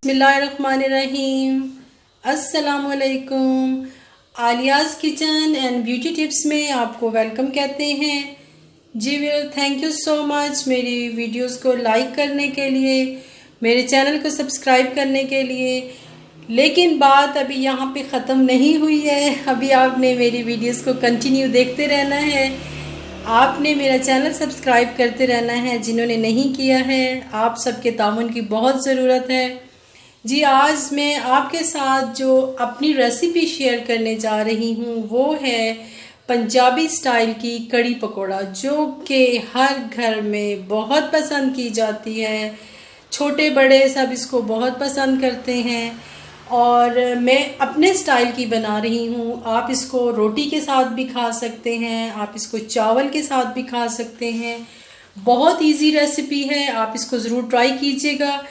बिस्मिल्लाहिर्रहमानिर्रहीम। अस्सलामुअलैकुम। Aliya's kitchen and beauty tips में आपको वेलकम कहते हैं। जी viewer, thank you so much मेरी वीडियोस को लाइक करने के लिए, मेरे चैनल को सब्सक्राइब करने के लिए। लेकिन बात अभी यहाँ पे ख़त्म नहीं हुई है। अभी आपने मेरी वीडियोस को कंटिन्यू देखते रहना है, आपने मेरा चैनल सब्सक्राइब करते रहना है। जिन्होंने नहीं किया है, आप सबके ताउन की बहुत ज़रूरत है। जी, आज मैं आपके साथ जो अपनी रेसिपी शेयर करने जा रही हूँ वो है पंजाबी स्टाइल की कड़ी पकोड़ा, जो कि हर घर में बहुत पसंद की जाती है। छोटे बड़े सब इसको बहुत पसंद करते हैं और मैं अपने स्टाइल की बना रही हूँ। आप इसको रोटी के साथ भी खा सकते हैं, आप इसको चावल के साथ भी खा सकते हैं। बहुत इजी रेसिपी है, आप इसको ज़रूर ट्राई कीजिएगा।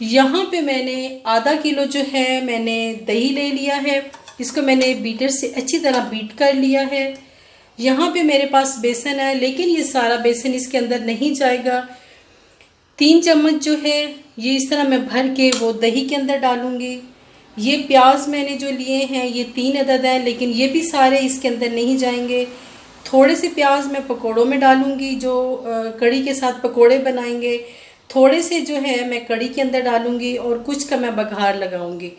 यहाँ पे मैंने आधा किलो जो है मैंने दही ले लिया है। इसको मैंने बीटर से अच्छी तरह बीट कर लिया है। यहाँ पे मेरे पास बेसन है, लेकिन ये सारा बेसन इसके अंदर नहीं जाएगा। 3 चम्मच जो है ये इस तरह मैं भर के वो दही के अंदर डालूँगी। ये प्याज मैंने जो लिए हैं ये 3 अदद हैं, लेकिन ये भी सारे इसके अंदर नहीं जाएंगे। थोड़े से प्याज मैं पकोड़ों में डालूँगी, जो कड़ी के साथ पकोड़े बनाएंगे। थोड़े से जो है मैं कड़ी के अंदर डालूँगी और कुछ का मैं बघार लगाऊंगी।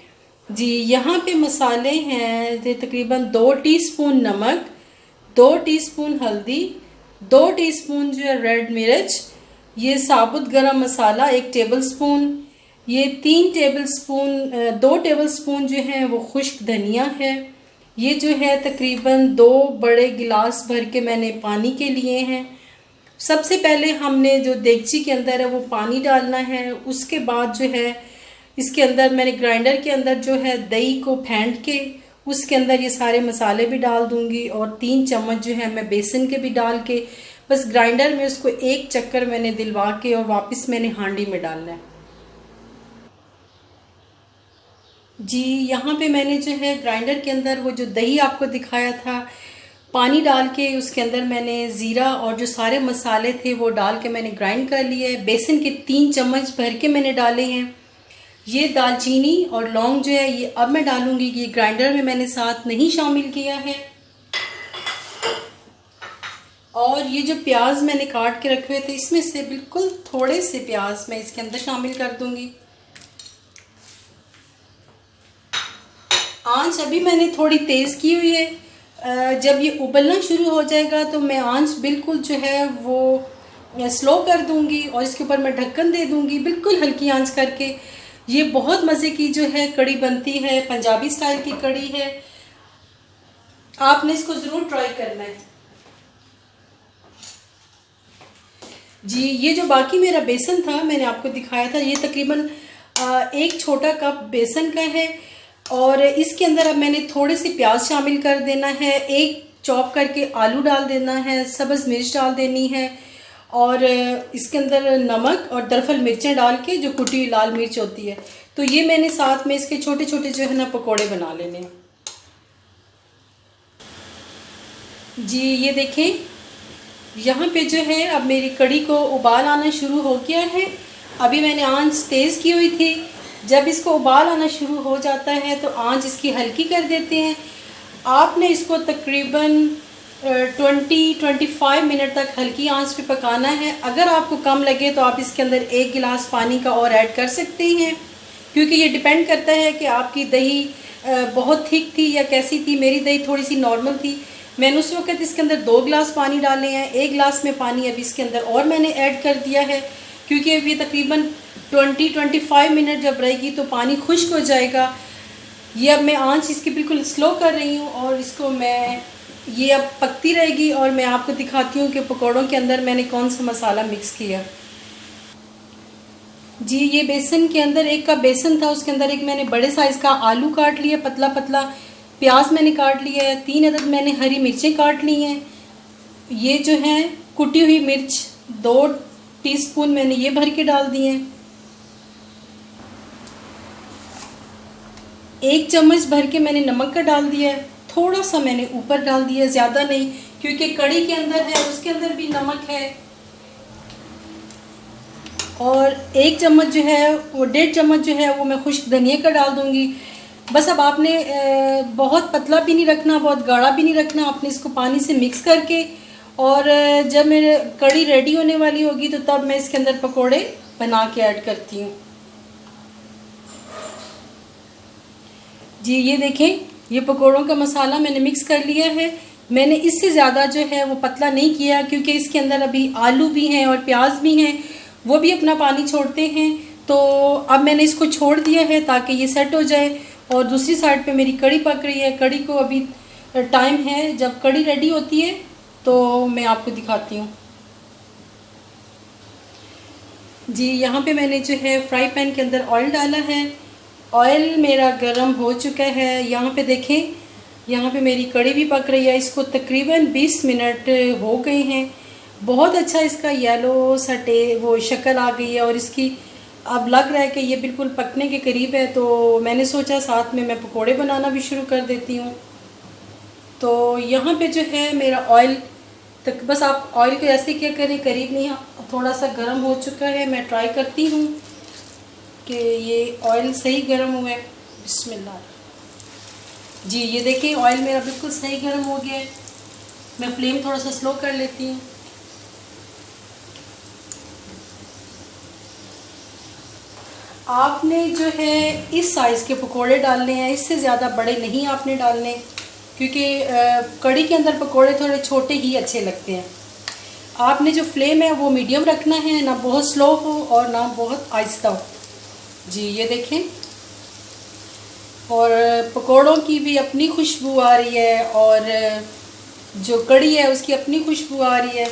जी, यहाँ पे मसाले हैं तकरीबन 2 टीस्पून नमक, 2 टीस्पून हल्दी, 2 टीस्पून जो है रेड मिर्च, ये साबुत गरम मसाला 1 टेबलस्पून, ये 2 टेबलस्पून जो है वो खुश्क धनिया है। ये जो है तकरीबन 2 बड़े गिलास भर के मैंने पानी के लिए हैं। सबसे पहले हमने जो देगची के अंदर है वो पानी डालना है। उसके बाद जो है इसके अंदर मैंने ग्राइंडर के अंदर जो है दही को फेंट के उसके अंदर ये सारे मसाले भी डाल दूंगी और 3 चम्मच जो है मैं बेसन के भी डाल के बस ग्राइंडर में उसको एक चक्कर मैंने दिलवा के और वापस मैंने हांडी में डालना है। जी, यहाँ पे मैंने जो है ग्राइंडर के अंदर वो जो दही आपको दिखाया था पानी डाल के उसके अंदर मैंने ज़ीरा और जो सारे मसाले थे वो डाल के मैंने ग्राइंड कर लिए। बेसन के 3 चम्मच भर के मैंने डाले हैं। ये दालचीनी और लौंग जो है ये अब मैं डालूंगी, ये ग्राइंडर में मैंने साथ नहीं शामिल किया है। और ये जो प्याज मैंने काट के रखे हुए थे इसमें से बिल्कुल थोड़े से प्याज मैं इसके अंदर शामिल कर दूंगी। आंच अभी मैंने थोड़ी तेज़ की हुई है। जब ये उबलना शुरू हो जाएगा तो मैं आंच बिल्कुल जो है वो स्लो कर दूंगी और इसके ऊपर मैं ढक्कन दे दूंगी, बिल्कुल हल्की आंच करके। ये बहुत मज़े की जो है कड़ी बनती है, पंजाबी स्टाइल की कड़ी है। आपने इसको ज़रूर ट्राई करना है। जी, ये जो बाकी मेरा बेसन था मैंने आपको दिखाया था, ये तकरीबन 1 छोटा कप बेसन का है। और इसके अंदर अब मैंने थोड़े से प्याज शामिल कर देना है, 1 चॉप करके आलू डाल देना है, सब्ज़ मिर्च डाल देनी है और इसके अंदर नमक और दरफल मिर्चें डाल के जो कुटी हुई लाल मिर्च होती है, तो ये मैंने साथ में इसके छोटे छोटे जो है ना पकोड़े बना लेने हैं। जी, ये देखें यहाँ पे जो है अब मेरी कड़ी को उबाल आना शुरू हो गया है। अभी मैंने आंच तेज़ की हुई थी। जब इसको उबाल आना शुरू हो जाता है तो आंच इसकी हल्की कर देते हैं। आपने इसको तकरीबन 20-25 मिनट तक हल्की आंच पे पकाना है। अगर आपको कम लगे तो आप इसके अंदर 1 गिलास पानी का और ऐड कर सकते हैं, क्योंकि ये डिपेंड करता है कि आपकी दही बहुत थिक थी या कैसी थी। मेरी दही थोड़ी सी नॉर्मल थी। मैंने उस वक्त इसके अंदर 2 गिलास पानी डाले हैं। 1 गिलास में पानी अभी इसके अंदर और मैंने ऐड कर दिया है, क्योंकि अभी तकरीबन 20-25 मिनट जब रहेगी तो पानी खुश्क हो जाएगा। ये अब मैं आंच इसकी बिल्कुल स्लो कर रही हूँ और इसको मैं ये अब पकती रहेगी और मैं आपको दिखाती हूँ कि पकौड़ों के अंदर मैंने कौन सा मसाला मिक्स किया। जी, ये बेसन के अंदर 1 कप बेसन था, उसके अंदर एक मैंने बड़े साइज़ का आलू काट लिया पतला पतला, प्याज मैंने काट लिया है, 3 अदद मैंने हरी मिर्चें काट ली हैं। ये जो है कुटी हुई मिर्च 2 टीस्पून मैंने ये भर के डाल दिए हैं। 1 चम्मच भर के मैंने नमक का डाल दिया है, थोड़ा सा मैंने ऊपर डाल दिया, ज़्यादा नहीं, क्योंकि कड़ी के अंदर है उसके अंदर भी नमक है। और 1 चम्मच जो है वो 1.5 चम्मच जो है वो मैं खुश्क धनिया का डाल दूँगी। बस अब आपने बहुत पतला भी नहीं रखना, बहुत गाढ़ा भी नहीं रखना, आपने इसको पानी से मिक्स करके और जब मेरे कड़ी रेडी होने वाली होगी तो तब मैं इसके अंदर पकोड़े बना के ऐड करती हूँ। जी ये देखें, ये पकोड़ों का मसाला मैंने मिक्स कर लिया है। मैंने इससे ज़्यादा जो है वो पतला नहीं किया क्योंकि इसके अंदर अभी आलू भी हैं और प्याज भी हैं, वो भी अपना पानी छोड़ते हैं। तो अब मैंने इसको छोड़ दिया है ताकि ये सेट हो जाए। और दूसरी साइड पे मेरी कड़ी पक रही है। कड़ी को अभी टाइम है, जब कड़ी रेडी होती है तो मैं आपको दिखाती हूँ। जी यहाँ पे मैंने जो है फ्राई पैन के अंदर ऑयल डाला है। ऑयल मेरा गरम हो चुका है। यहाँ पे देखें, यहाँ पे मेरी कड़ी भी पक रही है। इसको तकरीबन 20 मिनट हो गए हैं। बहुत अच्छा इसका येलो सा वो शक्ल आ गई है और इसकी अब लग रहा है कि ये बिल्कुल पकने के करीब है। तो मैंने सोचा साथ में मैं पकोड़े बनाना भी शुरू कर देती हूँ। तो यहाँ पे जो है मेरा ऑयल तक, बस आप ऑयल को ऐसे क्या करें, करीब नहीं, थोड़ा सा गर्म हो चुका है। मैं ट्राई करती हूँ कि ये ऑयल सही गर्म हुआ है। बिस्मिल्लाह। जी ये देखिए, ऑयल मेरा बिल्कुल सही गर्म हो गया है। मैं फ्लेम थोड़ा सा स्लो कर लेती हूँ। आपने जो है इस साइज़ के पकोड़े डालने हैं, इससे ज़्यादा बड़े नहीं आपने डालने, क्योंकि कड़ी के अंदर पकोड़े थोड़े छोटे ही अच्छे लगते हैं। आपने जो फ्लेम है वो मीडियम रखना है, ना बहुत स्लो हो और ना बहुत आहिस्ता हो। जी ये देखें, और पकोड़ों की भी अपनी खुशबू आ रही है और जो कड़ी है उसकी अपनी खुशबू आ रही है।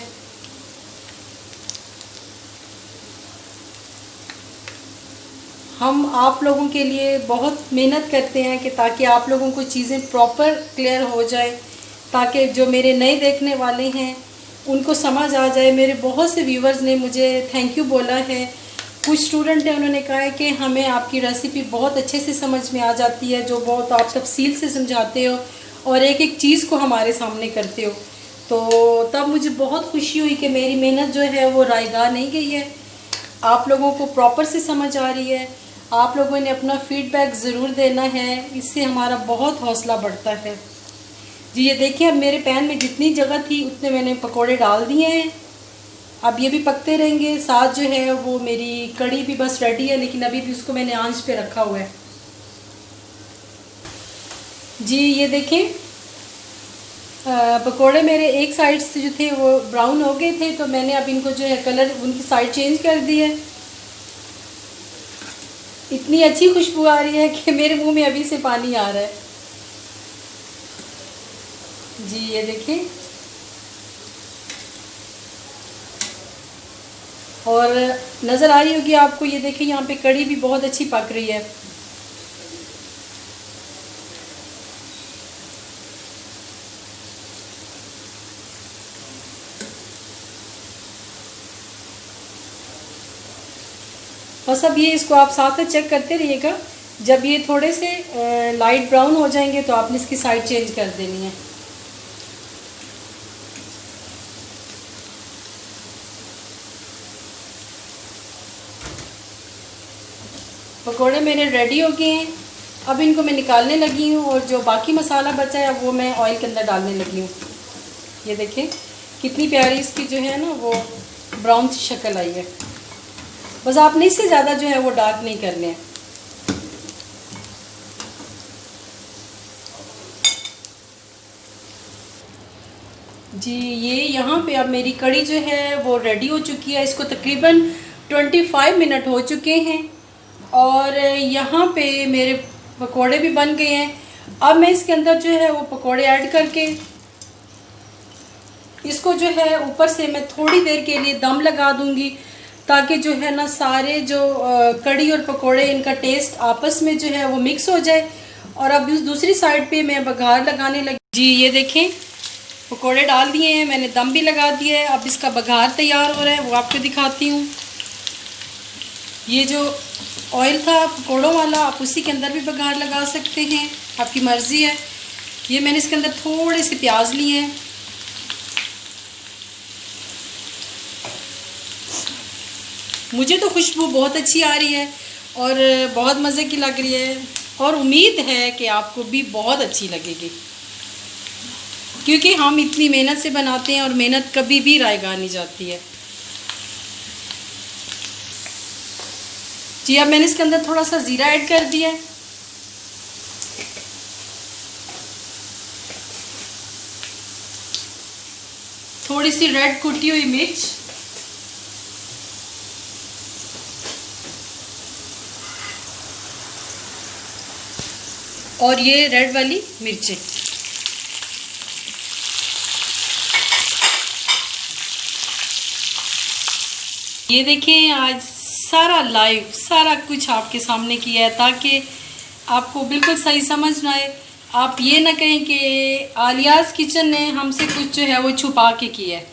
हम आप लोगों के लिए बहुत मेहनत करते हैं कि ताकि आप लोगों को चीज़ें प्रॉपर क्लियर हो जाए, ताकि जो मेरे नए देखने वाले हैं उनको समझ आ जाए। मेरे बहुत से व्यूवर्स ने मुझे थैंक यू बोला है। कुछ स्टूडेंट हैं, उन्होंने कहा है कि हमें आपकी रेसिपी बहुत अच्छे से समझ में आ जाती है, जो बहुत आप तफसील से समझाते हो और एक एक चीज़ को हमारे सामने करते हो। तो तब मुझे बहुत खुशी हुई कि मेरी मेहनत जो है वो रायगा नहीं गई है, आप लोगों को प्रॉपर से समझ आ रही है। आप लोगों ने अपना फीडबैक ज़रूर देना है, इससे हमारा बहुत हौसला बढ़ता है। जी ये देखिए, अब मेरे पैन में जितनी जगह थी उतने मैंने पकोड़े डाल दिए हैं। अब ये भी पकते रहेंगे। साथ जो है वो मेरी कड़ी भी बस रेडी है, लेकिन अभी भी उसको मैंने आंच पे रखा हुआ है। जी ये देखें, पकोड़े मेरे एक साइड से जो थे वो ब्राउन हो गए थे, तो मैंने अब इनको जो है कलर उनकी साइड चेंज कर दी है। इतनी अच्छी खुशबू आ रही है कि मेरे मुंह में अभी से पानी आ रहा है। जी ये देखें, और नज़र आ रही होगी आपको, ये देखें यहाँ पे कड़ी भी बहुत अच्छी पक रही है। बस अब ये इसको आप साथ में चेक करते रहिएगा। जब ये थोड़े से लाइट ब्राउन हो जाएंगे तो आपने इसकी साइड चेंज कर देनी है। पकोड़े मेरे रेडी हो गए हैं। अब इनको मैं निकालने लगी हूँ और जो बाकी मसाला बचा है वो मैं ऑयल के अंदर डालने लगी हूँ। ये देखें कितनी प्यारी इसकी जो है ना वो ब्राउन सी शक्ल आई है। बस आपने इससे ज़्यादा जो है वो डार्क नहीं करने हैं। जी ये यहाँ पे अब मेरी कड़ी जो है वो रेडी हो चुकी है। इसको तकरीबन 25 मिनट हो चुके हैं और यहाँ पे मेरे पकोड़े भी बन गए हैं। अब मैं इसके अंदर जो है वो पकोड़े ऐड करके इसको जो है ऊपर से मैं थोड़ी देर के लिए दम लगा दूंगी, ताकि जो है ना सारे जो कड़ी और पकोड़े इनका टेस्ट आपस में जो है वो मिक्स हो जाए। और अब इस दूसरी साइड पे मैं बघार लगाने लगी। जी ये देखें, पकोड़े डाल दिए हैं, मैंने दम भी लगा दिया है। अब इसका बघार तैयार हो रहा है, वो आपको दिखाती हूँ। ये जो ऑयल था पकोड़ों वाला, आप उसी के अंदर भी बघार लगा सकते हैं, आपकी मर्ज़ी है। ये मैंने इसके अंदर थोड़े से प्याज लिए हैं, मुझे तो खुशबू बहुत अच्छी आ रही है और बहुत मज़े की लग रही है और उम्मीद है कि आपको भी बहुत अच्छी लगेगी, क्योंकि हम इतनी मेहनत से बनाते हैं और मेहनत कभी भी रायगा नहीं जाती है। जी अब मैंने इसके अंदर थोड़ा सा ज़ीरा ऐड कर दिया है, थोड़ी सी रेड कुटी हुई मिर्च, और ये रेड वाली मिर्चें। ये देखें आज सारा लाइव सारा कुछ आपके सामने किया है ताकि आपको बिल्कुल सही समझ ना आए, आप ये ना कहें कि आलियाज़ किचन ने हमसे कुछ जो है वो छुपा के किया है।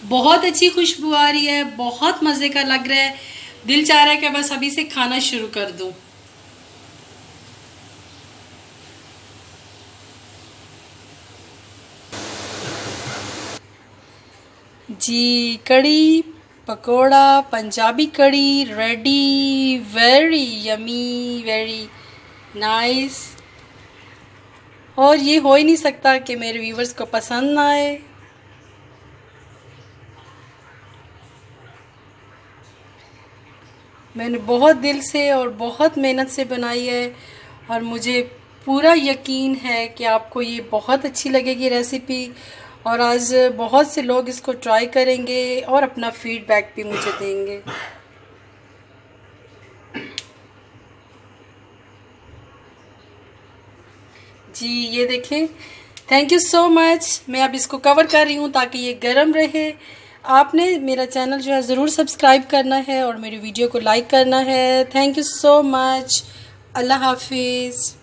बहुत अच्छी खुशबू आ रही है, बहुत मज़े का लग रहा है, दिल चाह रहा है कि बस अभी से खाना शुरू कर दूं। जी कड़ी पकोड़ा पंजाबी कड़ी ready, very yummy, very nice. और ये हो ही नहीं सकता कि मेरे व्यूवर्स को पसंद ना आए। मैंने बहुत दिल से और बहुत मेहनत से बनाई है और मुझे पूरा यकीन है कि आपको ये बहुत अच्छी लगेगी रेसिपी, और आज बहुत से लोग इसको ट्राई करेंगे और अपना फीडबैक भी मुझे देंगे। जी ये देखें, थैंक यू सो मच। मैं अब इसको कवर कर रही हूँ ताकि ये गर्म रहे। आपने मेरा चैनल जो है ज़रूर सब्सक्राइब करना है और मेरी वीडियो को लाइक करना है। Thank you so much. अल्लाह हाफिज़।